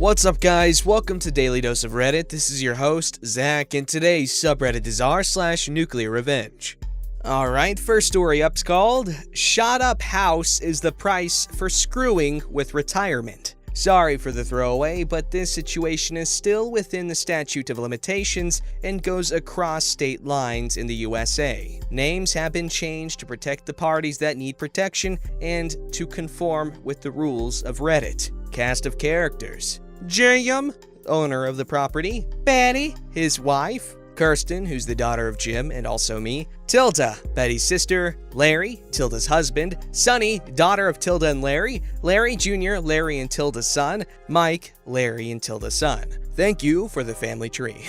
What's up, guys? Welcome to Daily Dose of Reddit. This is your host, Zach, and today's subreddit is r/NuclearRevenge. Alright, first story up's called, Shot Up House is the Price for Screwing with Retirement. Sorry for the throwaway, but this situation is still within the statute of limitations and goes across state lines in the USA. Names have been changed to protect the parties that need protection and to conform with the rules of Reddit. Cast of characters: Jim, owner of the property; Betty, his wife; Kirsten, who's the daughter of Jim and also me; Tilda, Betty's sister; Larry, Tilda's husband; Sunny, daughter of Tilda and Larry; Larry Jr., Larry and Tilda's son; Mike, Larry and Tilda's son. Thank you for the family tree.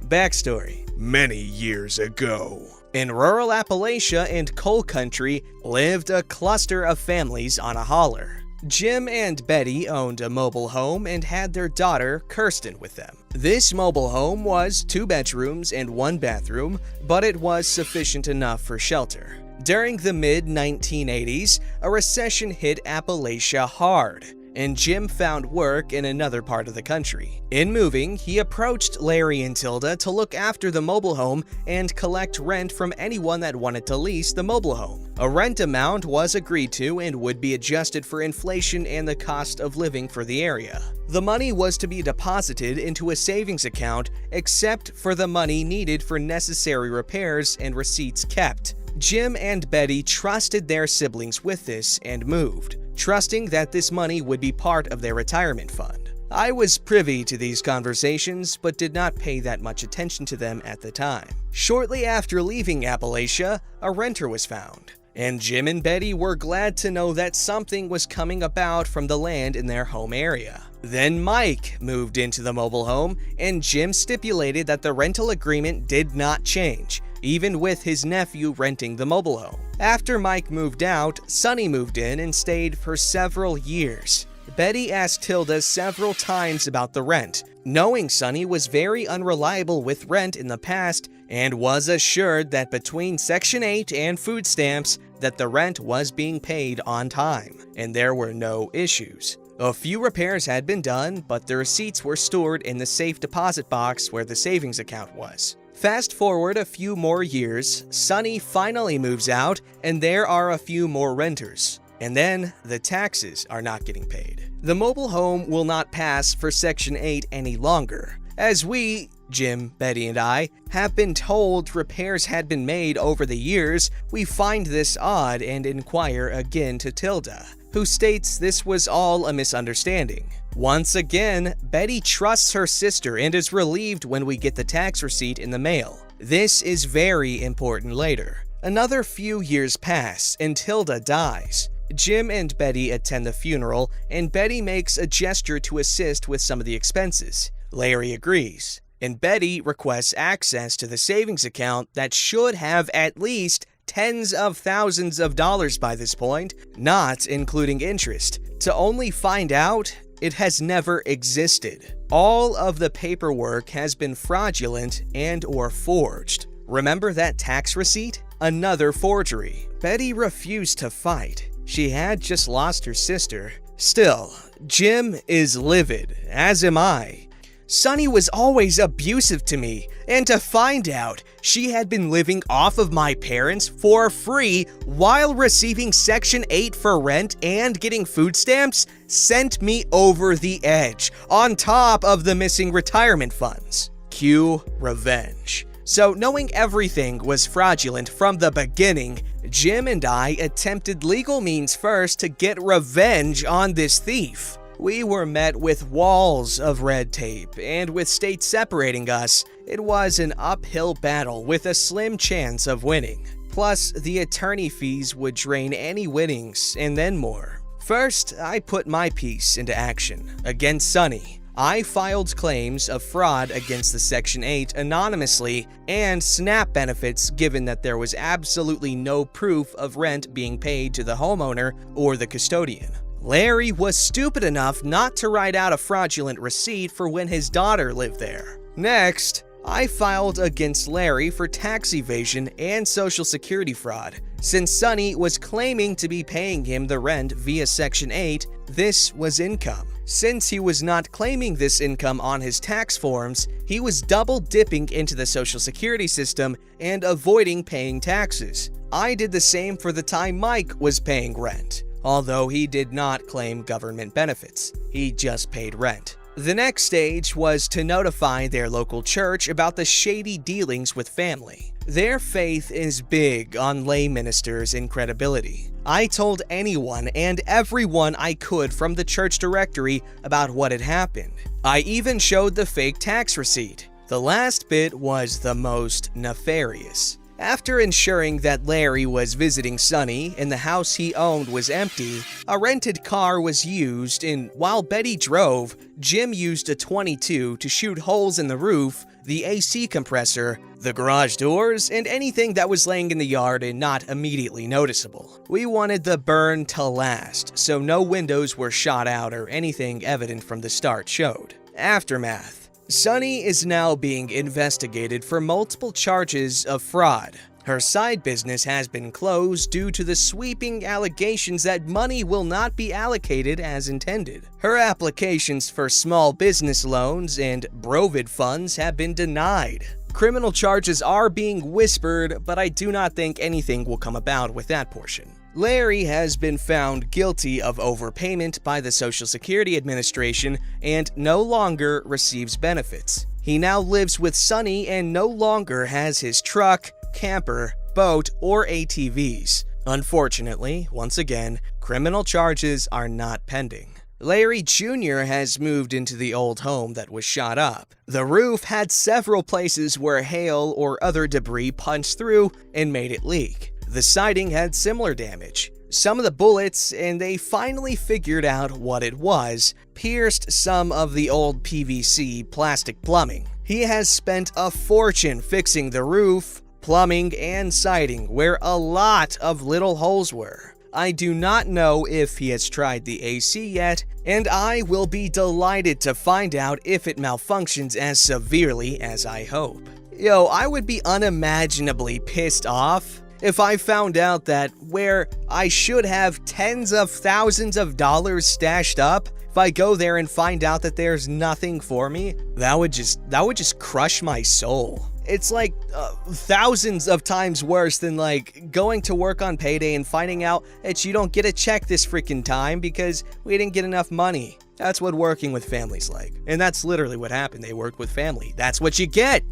Backstory: many years ago, in rural Appalachia and coal country lived a cluster of families on a holler. Jim and Betty owned a mobile home and had their daughter, Kirsten, with them. This mobile home was 2 bedrooms and 1 bathroom, but it was sufficient enough for shelter. During the mid-1980s, a recession hit Appalachia hard, and Jim found work in another part of the country. In moving, he approached Larry and Tilda to look after the mobile home and collect rent from anyone that wanted to lease the mobile home. A rent amount was agreed to and would be adjusted for inflation and the cost of living for the area. The money was to be deposited into a savings account, except for the money needed for necessary repairs and receipts kept. Jim and Betty trusted their siblings with this and moved, trusting that this money would be part of their retirement fund. I was privy to these conversations, but did not pay that much attention to them at the time. Shortly after leaving Appalachia, a renter was found, and Jim and Betty were glad to know that something was coming about from the land in their home area. Then Mike moved into the mobile home, and Jim stipulated that the rental agreement did not change, even with his nephew renting the mobile home. After Mike moved out, Sunny moved in and stayed for several years. Betty asked Tilda several times about the rent, knowing Sunny was very unreliable with rent in the past and was assured that between Section 8 and food stamps that the rent was being paid on time, and there were no issues. A few repairs had been done, but the receipts were stored in the safe deposit box where the savings account was. Fast forward a few more years, Sunny finally moves out, and there are a few more renters. And then, the taxes are not getting paid. The mobile home will not pass for Section 8 any longer. As we, Jim, Betty, and I, have been told repairs had been made over the years, we find this odd and inquire again to Tilda, who states this was all a misunderstanding. Once again, Betty trusts her sister and is relieved when we get the tax receipt in the mail. This is very important later. Another few years pass and Tilda dies. Jim and Betty attend the funeral, and Betty makes a gesture to assist with some of the expenses. Larry agrees, and Betty requests access to the savings account that should have at least tens of thousands of dollars by this point, not including interest, to only find out it has never existed. All of the paperwork has been fraudulent and/or forged. Remember that tax receipt? Another forgery. Betty refused to fight. She had just lost her sister. Still, Jim is livid, as am I. Sunny was always abusive to me, and to find out she had been living off of my parents for free while receiving Section 8 for rent and getting food stamps sent me over the edge, on top of the missing retirement funds. Cue revenge. So, knowing everything was fraudulent from the beginning, Jim and I attempted legal means first to get revenge on this thief. We were met with walls of red tape, and with states separating us, it was an uphill battle with a slim chance of winning. Plus, the attorney fees would drain any winnings, and then more. First, I put my piece into action against Sunny. I filed claims of fraud against the Section 8 anonymously and SNAP benefits, given that there was absolutely no proof of rent being paid to the homeowner or the custodian. Larry was stupid enough not to write out a fraudulent receipt for when his daughter lived there. Next, I filed against Larry for tax evasion and Social Security fraud. Since Sunny was claiming to be paying him the rent via Section 8, this was income. Since he was not claiming this income on his tax forms, he was double dipping into the Social Security system and avoiding paying taxes. I did the same for the time Mike was paying rent, although he did not claim government benefits. He just paid rent. The next stage was to notify their local church about the shady dealings with family. Their faith is big on lay ministers and credibility. I told anyone and everyone I could from the church directory about what had happened. I even showed the fake tax receipt. The last bit was the most nefarious. After ensuring that Larry was visiting Sonny and the house he owned was empty, a rented car was used, and while Betty drove, Jim used a .22 to shoot holes in the roof, the AC compressor, the garage doors, and anything that was laying in the yard and not immediately noticeable. We wanted the burn to last, so no windows were shot out or anything evident from the start showed. Aftermath. Sonny is now being investigated for multiple charges of fraud. Her side business has been closed due to the sweeping allegations that money will not be allocated as intended. Her applications for small business loans and Brovid funds have been denied. Criminal charges are being whispered, but I do not think anything will come about with that portion. Larry has been found guilty of overpayment by the Social Security Administration and no longer receives benefits. He now lives with Sonny and no longer has his truck, camper, boat, or ATVs. Unfortunately, once again, criminal charges are not pending. Larry Jr. has moved into the old home that was shot up. The roof had several places where hail or other debris punched through and made it leak. The siding had similar damage. Some of the bullets, and they finally figured out what it was, pierced some of the old PVC plastic plumbing. He has spent a fortune fixing the roof, plumbing, and siding where a lot of little holes were. I do not know if he has tried the AC yet, and I will be delighted to find out if it malfunctions as severely as I hope. Yo, I would be unimaginably pissed off if I found out that where I should have tens of thousands of dollars stashed up, if I go there and find out that there's nothing for me, that would just crush my soul. It's like thousands of times worse than like going to work on payday and finding out that you don't get a check this freaking time because we didn't get enough money. That's what working with family's like. And that's literally what happened. They worked with family. That's what you get.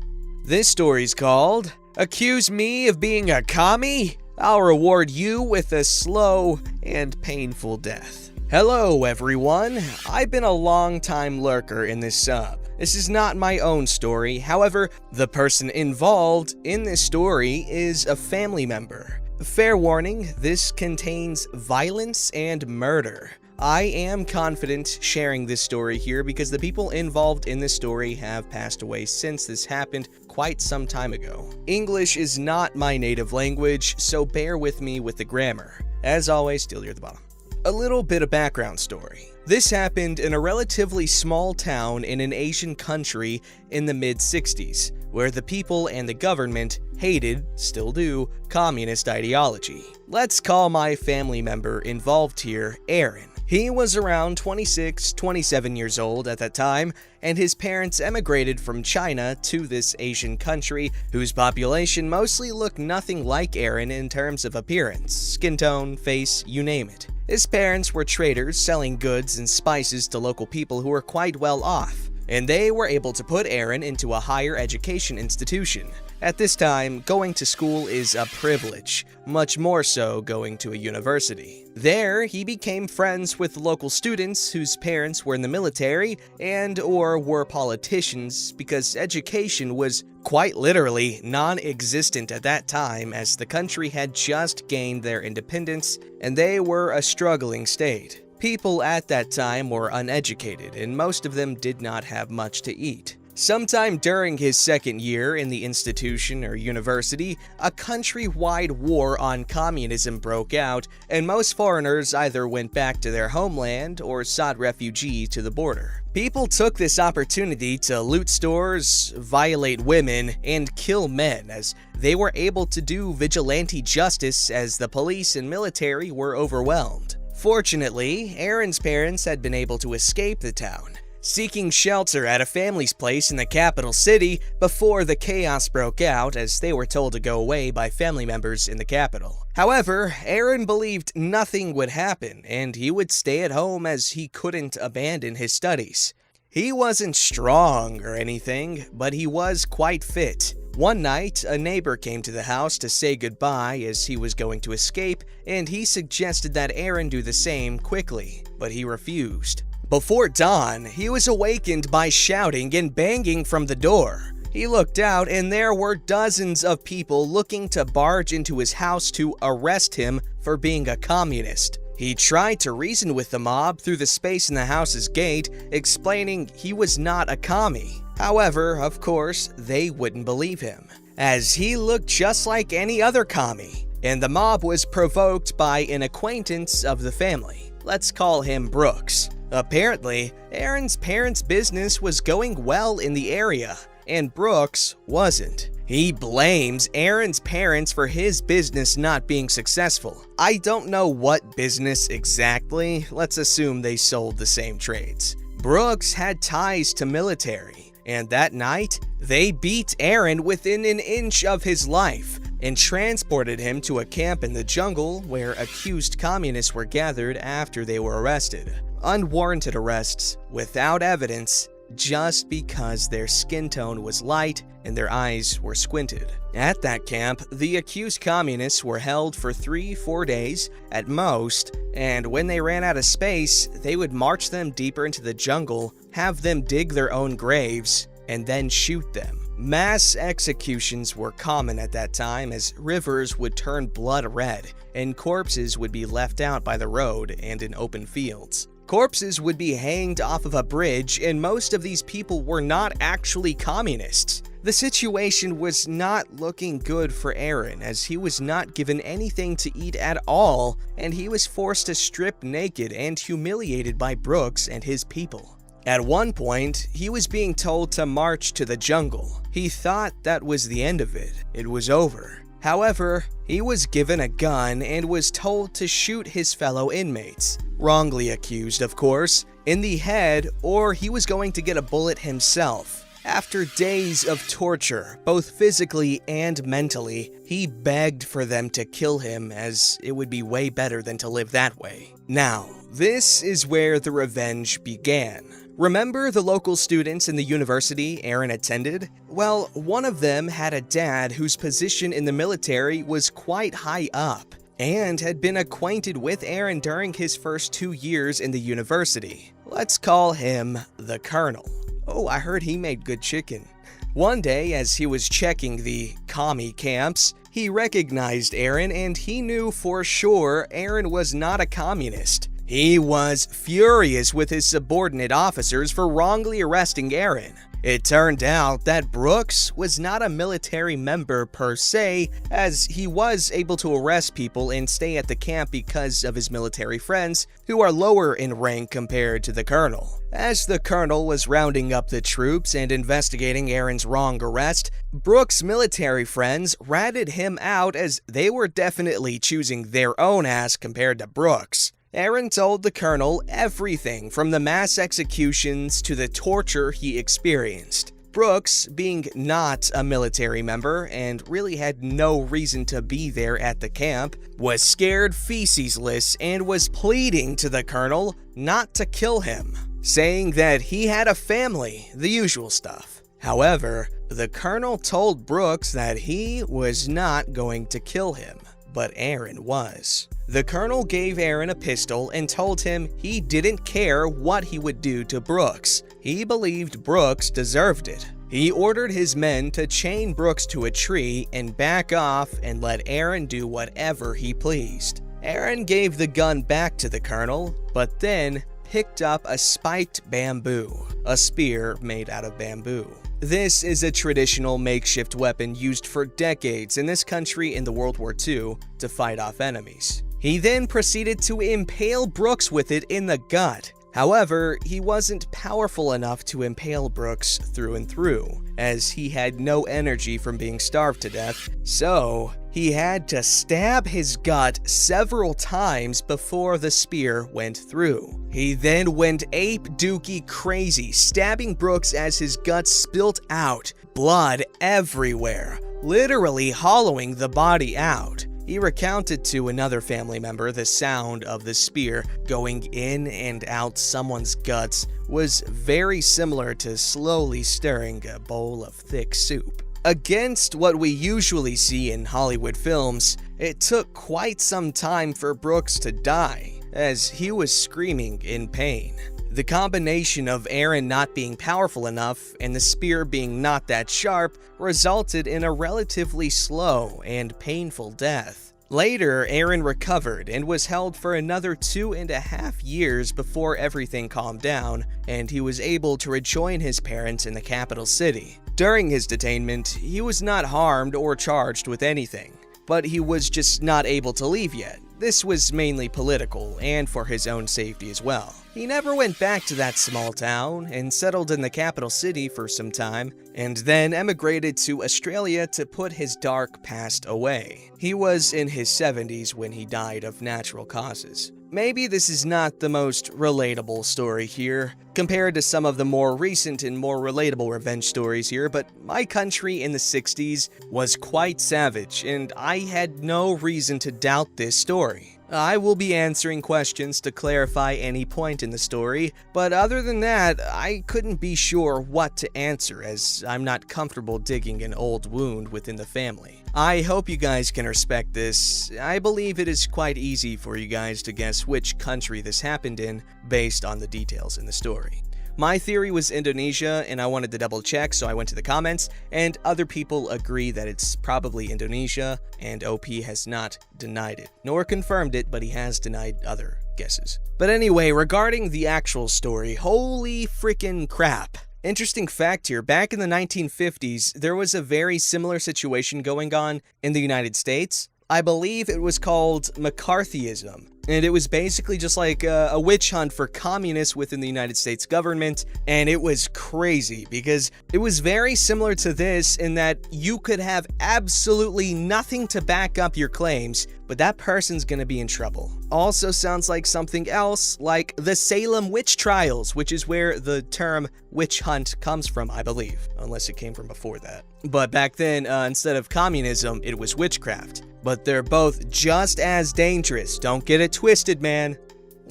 This story's called Accuse Me of Being a Commie? I'll reward you with a slow and painful death. Hello everyone, I've been a long-time lurker in this sub. This is not my own story, however, the person involved in this story is a family member. Fair warning, this contains violence and murder. I am confident sharing this story here because the people involved in this story have passed away since this happened quite some time ago. English is not my native language, so bear with me with the grammar. As always, still near the bottom. A little bit of background story. This happened in a relatively small town in an Asian country in the mid-60s, where the people and the government hated, still do, communist ideology. Let's call my family member involved here Aaron. He was around 26, 27 years old at that time, and his parents emigrated from China to this Asian country, whose population mostly looked nothing like Aaron in terms of appearance, skin tone, face, you name it. His parents were traders selling goods and spices to local people who were quite well off, and they were able to put Aaron into a higher education institution. At this time, going to school is a privilege, much more so going to a university. There, he became friends with local students whose parents were in the military and/or were politicians because education was quite literally non-existent at that time as the country had just gained their independence and they were a struggling state. People at that time were uneducated and most of them did not have much to eat. Sometime during his second year in the institution or university, a countrywide war on communism broke out, and most foreigners either went back to their homeland or sought refuge to the border. People took this opportunity to loot stores, violate women, and kill men, as they were able to do vigilante justice as the police and military were overwhelmed. Fortunately, Aaron's parents had been able to escape the town, seeking shelter at a family's place in the capital city before the chaos broke out, as they were told to go away by family members in the capital. However, Aaron believed nothing would happen, and he would stay at home as he couldn't abandon his studies. He wasn't strong or anything, but he was quite fit. One night, a neighbor came to the house to say goodbye as he was going to escape, and he suggested that Aaron do the same quickly, but he refused. Before dawn, he was awakened by shouting and banging from the door. He looked out and there were dozens of people looking to barge into his house to arrest him for being a communist. He tried to reason with the mob through the space in the house's gate, explaining he was not a commie. However, of course, they wouldn't believe him, as he looked just like any other commie, and the mob was provoked by an acquaintance of the family. Let's call him Brooks. Apparently, Aaron's parents' business was going well in the area, and Brooks wasn't. He blames Aaron's parents for his business not being successful. I don't know what business exactly, let's assume they sold the same trades. Brooks had ties to military, and that night, they beat Aaron within an inch of his life and transported him to a camp in the jungle where accused communists were gathered after they were arrested. Unwarranted arrests, without evidence, just because their skin tone was light and their eyes were squinted. At that camp, the accused communists were held for 3-4 days at most, and when they ran out of space, they would march them deeper into the jungle, have them dig their own graves, and then shoot them. Mass executions were common at that time, as rivers would turn blood red, and corpses would be left out by the road and in open fields. Corpses would be hanged off of a bridge, and most of these people were not actually communists. The situation was not looking good for Aaron, as he was not given anything to eat at all, and he was forced to strip naked and humiliated by Brooks and his people. At one point, he was being told to march to the jungle. He thought that was the end of it. It was over. However, he was given a gun and was told to shoot his fellow inmates. Wrongly accused, of course, in the head, or he was going to get a bullet himself. After days of torture, both physically and mentally, he begged for them to kill him, as it would be way better than to live that way. Now, this is where the revenge began. Remember the local students in the university Aaron attended? Well, one of them had a dad whose position in the military was quite high up, and had been acquainted with Aaron during his first 2 years in the university. Let's call him the Colonel. Oh, I heard he made good chicken. One day, as he was checking the commie camps, he recognized Aaron, and he knew for sure Aaron was not a communist. He was furious with his subordinate officers for wrongly arresting Aaron. It turned out that Brooks was not a military member per se, as he was able to arrest people and stay at the camp because of his military friends, who are lower in rank compared to the colonel. As the colonel was rounding up the troops and investigating Aaron's wrong arrest, Brooks' military friends ratted him out, as they were definitely choosing their own ass compared to Brooks. Aaron told the colonel everything from the mass executions to the torture he experienced. Brooks, being not a military member and really had no reason to be there at the camp, was scared feces-less and was pleading to the colonel not to kill him, saying that he had a family, the usual stuff. However, the colonel told Brooks that he was not going to kill him, but Aaron was. The colonel gave Aaron a pistol and told him he didn't care what he would do to Brooks. He believed Brooks deserved it. He ordered his men to chain Brooks to a tree and back off and let Aaron do whatever he pleased. Aaron gave the gun back to the colonel, but then picked up a spiked bamboo, a spear made out of bamboo. This is a traditional makeshift weapon used for decades in this country in the World War II to fight off enemies. He then proceeded to impale Brooks with it in the gut, However, he wasn't powerful enough to impale Brooks through and through, as he had no energy from being starved to death, so he had to stab his gut several times before the spear went through. He then went ape-dookie crazy, stabbing Brooks as his gut spilt out, blood everywhere, literally hollowing the body out. He recounted to another family member the sound of the spear going in and out someone's guts was very similar to slowly stirring a bowl of thick soup. Against what we usually see in Hollywood films, it took quite some time for Brooks to die, as he was screaming in pain. The combination of Aaron not being powerful enough and the spear being not that sharp resulted in a relatively slow and painful death. Later, Aaron recovered and was held for another 2.5 years before everything calmed down, and he was able to rejoin his parents in the capital city. During his detainment, he was not harmed or charged with anything, but he was just not able to leave yet. This was mainly political and for his own safety as well. He never went back to that small town and settled in the capital city for some time, and then emigrated to Australia to put his dark past away. He was in his 70s when he died of natural causes. Maybe this is not the most relatable story here, compared to some of the more recent and more relatable revenge stories here, but my country in the 60s was quite savage, and I had no reason to doubt this story. I will be answering questions to clarify any point in the story, but other than that, I couldn't be sure what to answer as I'm not comfortable digging an old wound within the family. I hope you guys can respect this. I believe it is quite easy for you guys to guess which country this happened in based on the details in the story. My theory was Indonesia, and I wanted to double check, so I went to the comments, and other people agree that it's probably Indonesia, and OP has not denied it, nor confirmed it, but he has denied other guesses. But anyway, regarding the actual story, holy freaking crap. Interesting fact here, back in the 1950s, there was a very similar situation going on in the United States. I believe it was called McCarthyism, and it was basically just like a witch hunt for communists within the United States government, and it was crazy because it was very similar to this in that you could have absolutely nothing to back up your claims, but that person's gonna be in trouble. Also sounds like something else, like the Salem witch trials, which is where the term witch hunt comes from, I believe, unless it came from before that. But back then, instead of communism, it was witchcraft. But they're both just as dangerous, don't get it twisted, man.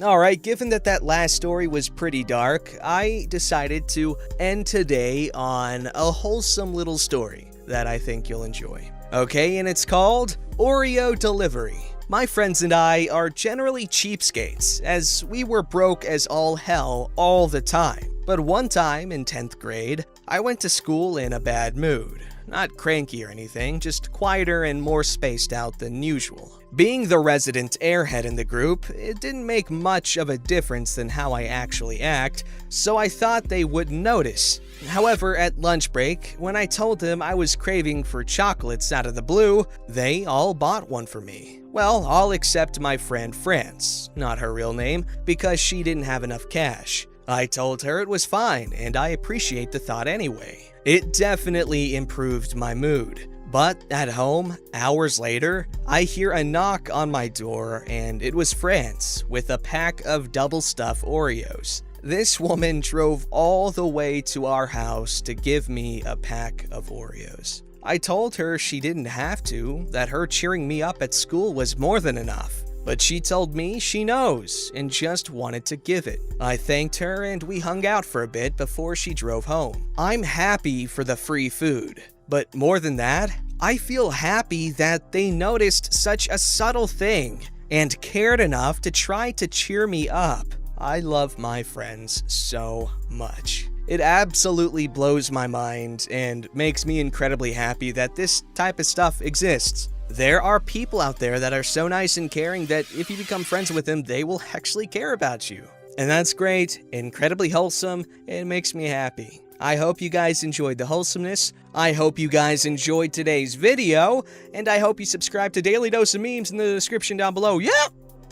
Alright, given that that last story was pretty dark, I decided to end today on a wholesome little story that I think you'll enjoy. Okay, and it's called Oreo Delivery. My friends and I are generally cheapskates, as we were broke as all hell all the time. But one time in 10th grade, I went to school in a bad mood. Not cranky or anything, just quieter and more spaced out than usual. Being the resident airhead in the group, it didn't make much of a difference than how I actually act, so I thought they wouldn't notice. However, at lunch break, when I told them I was craving for chocolates out of the blue, they all bought one for me. Well, all except my friend France, not her real name, because she didn't have enough cash. I told her it was fine, and I appreciate the thought anyway. It definitely improved my mood. But at home, hours later, I hear a knock on my door, and it was France with a pack of double-stuffed Oreos. This woman drove all the way to our house to give me a pack of Oreos. I told her she didn't have to, that her cheering me up at school was more than enough. But she told me she knows and just wanted to give it. I thanked her and we hung out for a bit before she drove home. I'm happy for the free food, but more than that, I feel happy that they noticed such a subtle thing and cared enough to try to cheer me up. I love my friends so much. It absolutely blows my mind and makes me incredibly happy that this type of stuff exists. There are people out there that are so nice and caring that if you become friends with them, they will actually care about you. And that's great, incredibly wholesome, and makes me happy. I hope you guys enjoyed the wholesomeness, I hope you guys enjoyed today's video, and I hope you subscribe to Daily Dose of Memes in the description down below. Yeah!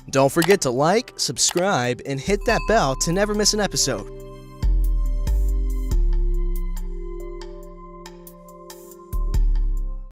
Don't forget to like, subscribe, and hit that bell to never miss an episode.